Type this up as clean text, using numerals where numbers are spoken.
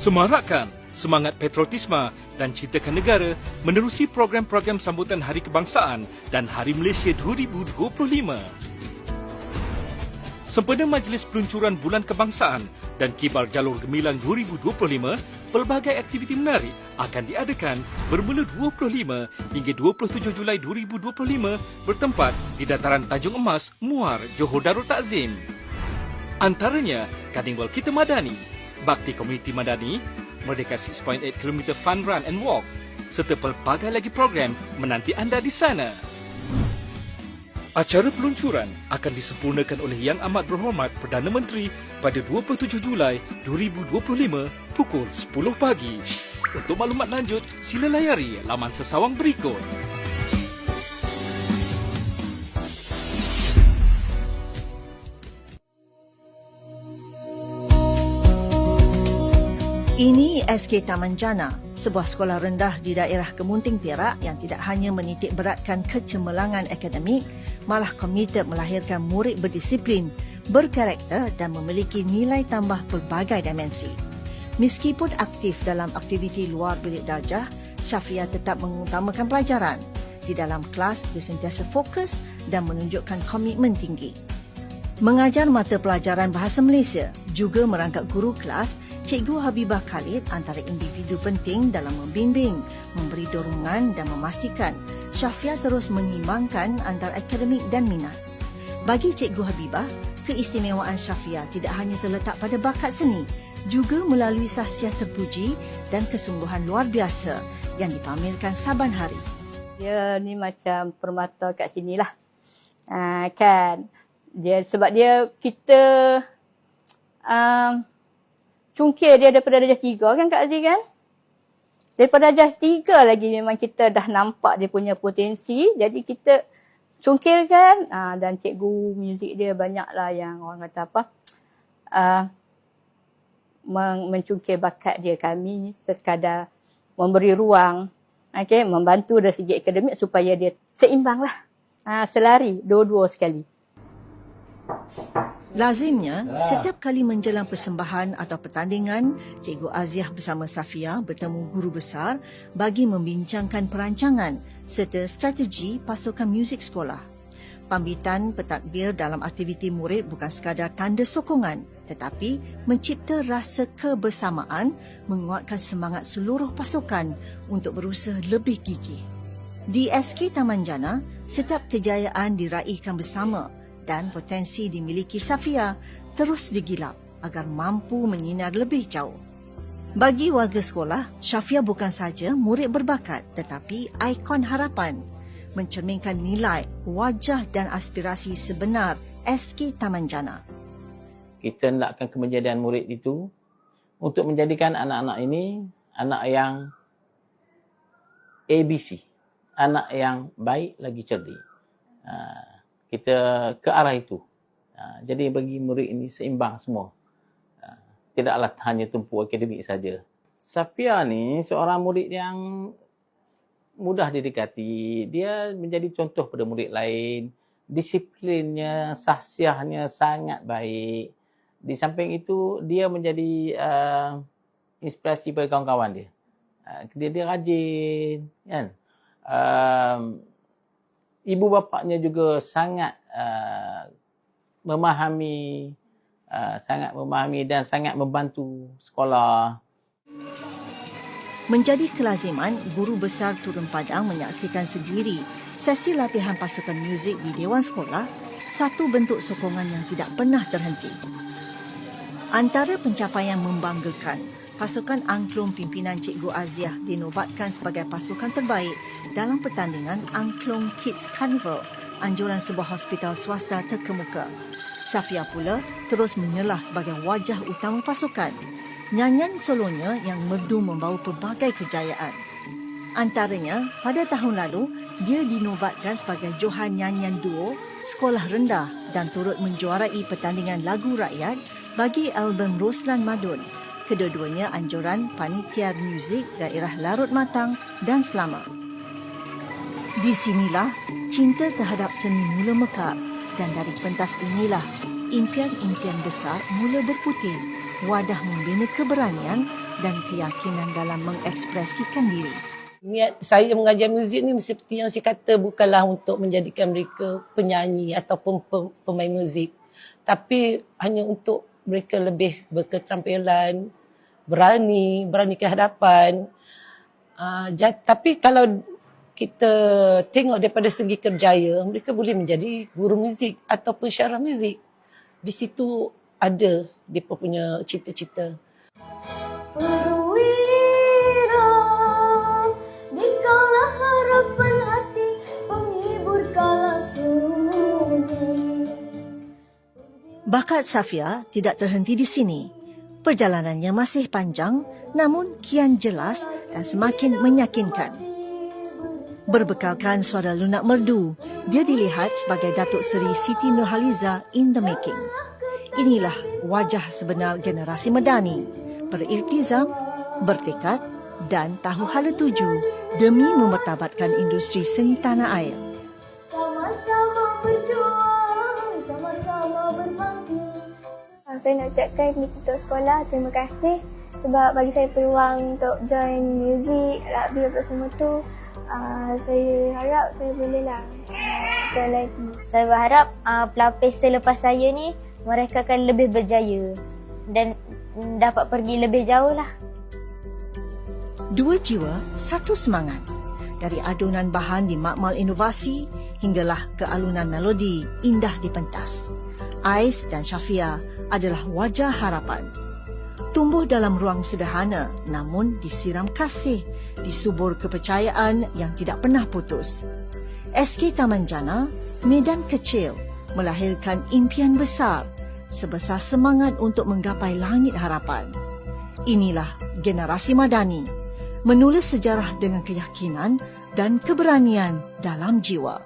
Semarakkan semangat patriotisme dan cintakan negara menerusi program-program sambutan Hari Kebangsaan dan Hari Malaysia 2025. Sempena Majlis Peluncuran Bulan Kebangsaan dan Kibar Jalur Gemilang 2025, pelbagai aktiviti menarik akan diadakan bermula 25 hingga 27 Julai 2025 bertempat di Dataran Tanjung Emas, Muar, Johor Darul Takzim. Antaranya Karnival Kita Madani, Bakti Komuniti Madani, Merdeka 6.8 km Fun Run and Walk serta pelbagai lagi program menanti anda di sana. Acara peluncuran akan disempurnakan oleh Yang Amat Berhormat Perdana Menteri pada 27 Julai 2025 pukul 10 pagi. Untuk maklumat lanjut, sila layari laman sesawang berikut. Ini SK Taman Jana, sebuah sekolah rendah di daerah Kemunting Perak yang tidak hanya menitik beratkan kecemerlangan akademik, malah komited melahirkan murid berdisiplin, berkarakter dan memiliki nilai tambah pelbagai dimensi. Meskipun aktif dalam aktiviti luar bilik darjah, Syafia tetap mengutamakan pelajaran. Di dalam kelas, dia sentiasa fokus dan menunjukkan komitmen tinggi. Mengajar mata pelajaran Bahasa Malaysia, juga merangkap guru kelas, Cikgu Habibah Khalid antara individu penting dalam membimbing, memberi dorongan dan memastikan Syafia terus menyimbangkan antara akademik dan minat. Bagi Cikgu Habibah, keistimewaan Syafia tidak hanya terletak pada bakat seni, juga melalui sahsiah terpuji dan kesungguhan luar biasa yang dipamerkan saban hari. Dia ni macam permata kat sinilah. Kan? Dia sebab dia kita cungkir dia daripada darjah 3 kan Kak Aziz kan? Daripada darjah 3 lagi memang kita dah nampak dia punya potensi. Jadi kita cungkirkan dan cikgu muzik dia banyaklah yang orang kata apa mencungkir bakat dia. Kami sekadar memberi ruang, membantu dari segi akademik supaya dia seimbang lah. Selari dua-dua sekali. Lazimnya, setiap kali menjelang persembahan atau pertandingan, Cikgu Aziah bersama Safia bertemu guru besar bagi membincangkan perancangan serta strategi pasukan muzik sekolah. Pambitan pentadbir dalam aktiviti murid bukan sekadar tanda sokongan, tetapi mencipta rasa kebersamaan, menguatkan semangat seluruh pasukan untuk berusaha lebih gigih. Di SK Taman Jana, setiap kejayaan diraihkan bersama dan potensi dimiliki Safia terus digilap agar mampu menyinar lebih jauh. Bagi warga sekolah, Syafia bukan saja murid berbakat tetapi ikon harapan, mencerminkan nilai, wajah dan aspirasi sebenar SK Taman Jana. Kita nakkan kemenjadian murid itu untuk menjadikan anak-anak ini anak yang ABC, anak yang baik lagi cerdik. Kita ke arah itu. Jadi bagi murid ini seimbang semua. Tidaklah hanya tumpu akademik saja. Safia ni seorang murid yang mudah didekati. Dia menjadi contoh pada murid lain. Disiplinnya, sahsiahnya sangat baik. Di samping itu, dia menjadi inspirasi bagi kawan-kawan dia. Dia rajin, kan? Ibu bapaknya juga sangat memahami dan sangat membantu sekolah. Menjadi kelaziman, guru besar turun padang menyaksikan sendiri sesi latihan pasukan muzik di Dewan Sekolah, satu bentuk sokongan yang tidak pernah terhenti. Antara pencapaian membanggakan, pasukan angklung pimpinan Cikgu Aziah dinobatkan sebagai pasukan terbaik dalam pertandingan Angklung Kids Carnival, anjuran sebuah hospital swasta terkemuka. Safia pula terus menyelah sebagai wajah utama pasukan. Nyanyian solonya yang merdu membawa pelbagai kejayaan. Antaranya, pada tahun lalu, dia dinobatkan sebagai Johan Nyanyian Duo Sekolah Rendah dan turut menjuarai pertandingan lagu rakyat bagi album Roslan Madun. Kedua-duanya anjuran Panitia Muzik Daerah Larut Matang dan Selama. Di sinilah cinta terhadap seni mula mekar dan dari pentas inilah impian-impian besar mula berputih, wadah membina keberanian dan keyakinan dalam mengekspresikan diri. Niat saya mengajar muzik ni seperti yang saya kata bukanlah untuk menjadikan mereka penyanyi ataupun pemain muzik. Tapi hanya untuk mereka lebih berketerampilan, berani ke hadapan. Tapi kalau kita tengok daripada segi kerjaya, mereka boleh menjadi guru muzik ataupun syarah muzik. Di situ ada dia punya cita-cita. Bakat Safia tidak terhenti di sini. Perjalanannya masih panjang namun kian jelas dan semakin meyakinkan. Berbekalkan suara lunak merdu, dia dilihat sebagai Datuk Seri Siti Nurhaliza in the making. Inilah wajah sebenar generasi Madani, beriltizam, bertekad dan tahu hala tuju demi memertabatkan industri seni tanah air. Sama-sama berjuang, sama-sama berbakti. Saya nak ucapkan kepada sekolah terima kasih sebab bagi saya peluang untuk join muzik, rugby apa semua tu. Saya harap saya bolehlah join lagi. Saya berharap pelapis selepas saya ni mereka akan lebih berjaya dan dapat pergi lebih jauh lah. Dua jiwa, satu semangat. Dari adunan bahan di makmal inovasi hinggalah ke alunan melodi indah di pentas. Ais dan Syafia adalah wajah harapan. Tumbuh dalam ruang sederhana namun disiram kasih, disubur kepercayaan yang tidak pernah putus. SK Taman Jana, medan kecil, melahirkan impian besar, sebesar semangat untuk menggapai langit harapan. Inilah generasi Madani, menulis sejarah dengan keyakinan dan keberanian dalam jiwa.